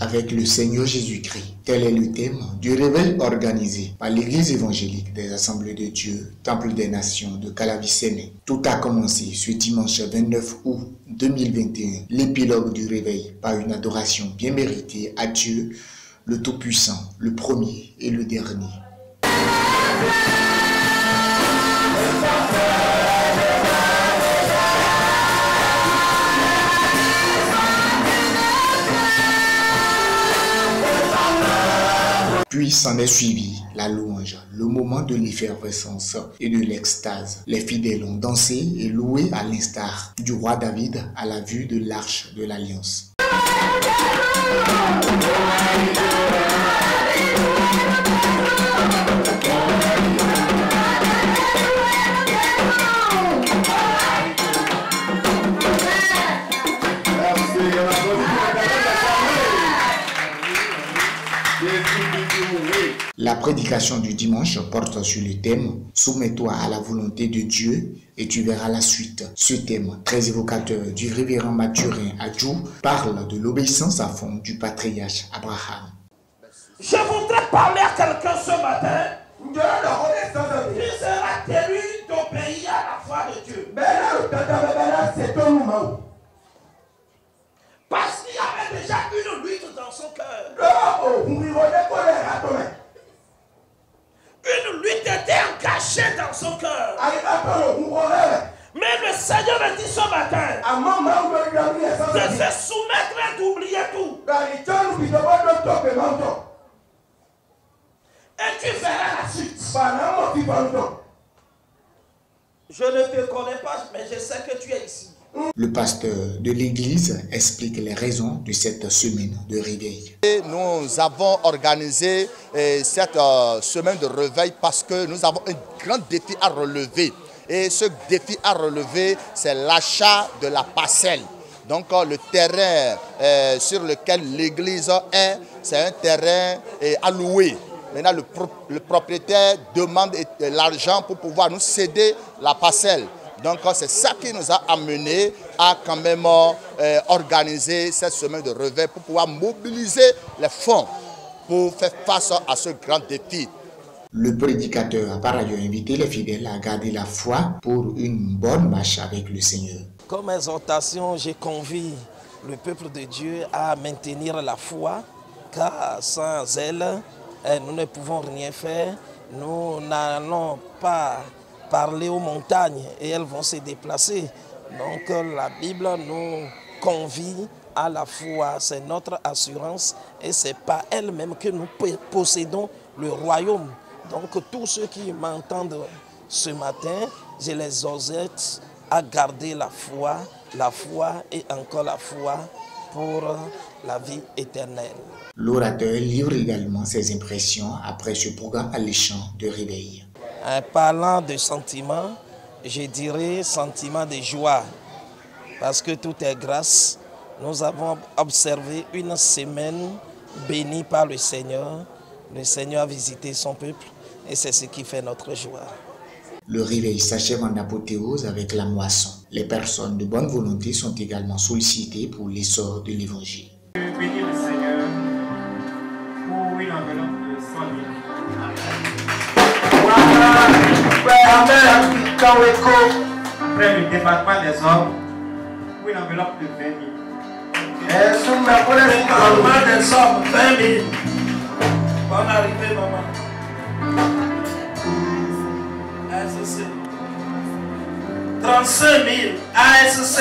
avec le Seigneur Jésus-Christ. Tel est le thème du réveil organisé par l'Église évangélique des Assemblées de Dieu, Temple des Nations de Calavi-Séné. Tout a commencé ce dimanche 29 août 2021, l'épilogue du réveil par une adoration bien méritée à Dieu, le Tout-Puissant, le premier et le dernier. Puis s'en est suivi la louange, le moment de l'effervescence et de l'extase. Les fidèles ont dansé et loué à l'instar du roi David à la vue de l'arche de l'Alliance. La prédication du dimanche porte sur le thème « Soumets-toi à la volonté de Dieu et tu verras la suite ». Ce thème, très évocateur du révérend Mathurin Adjou, parle de l'obéissance à fond du patriarche Abraham. Je voudrais parler à quelqu'un ce matin qui sera tenu d'obéir à la foi de Dieu. Parce qu'il y avait déjà une lutte dans son cœur. Une lutte était engagée dans son cœur. Mais le Seigneur me dit ce matin de se soumettre et d'oublier tout. Et tu verras la suite. Je ne te connais pas, mais je sais que tu es ici. Le pasteur de l'église explique les raisons de cette semaine de réveil. Nous avons organisé cette semaine de réveil parce que nous avons un grand défi à relever. Et ce défi à relever, c'est l'achat de la parcelle. Donc le terrain sur lequel l'église est, c'est un terrain à louer. Maintenant, le propriétaire demande l'argent pour pouvoir nous céder la parcelle. Donc c'est ça qui nous a amené à quand même organiser cette semaine de réveil pour pouvoir mobiliser les fonds pour faire face à ce grand défi. Le prédicateur a par ailleurs invité les fidèles à garder la foi pour une bonne marche avec le Seigneur. Comme exhortation, j'ai convié le peuple de Dieu à maintenir la foi, car sans elle, nous ne pouvons rien faire. Nous n'allons pas parler aux montagnes et elles vont se déplacer. Donc la Bible nous convie à la foi, c'est notre assurance et c'est par elle-même que nous possédons le royaume. Donc tous ceux qui m'entendent ce matin, je les exhorte à garder la foi et encore la foi pour la vie éternelle. L'orateur livre également ses impressions après ce programme alléchant de réveil. En parlant de sentiments, je dirais sentiment de joie, parce que tout est grâce. Nous avons observé une semaine bénie par le Seigneur. Le Seigneur a visité son peuple et c'est ce qui fait notre joie. Le réveil s'achève en apothéose avec la moisson. Les personnes de bonne volonté sont également sollicitées pour l'essor de l'évangile. Bénis le Seigneur pour une enveloppe de 100 000. Après le département des hommes, pour une enveloppe de 20 000. Le département des hommes, 20 000. Bonne arrivée, maman. ASC. 35 000. ASC.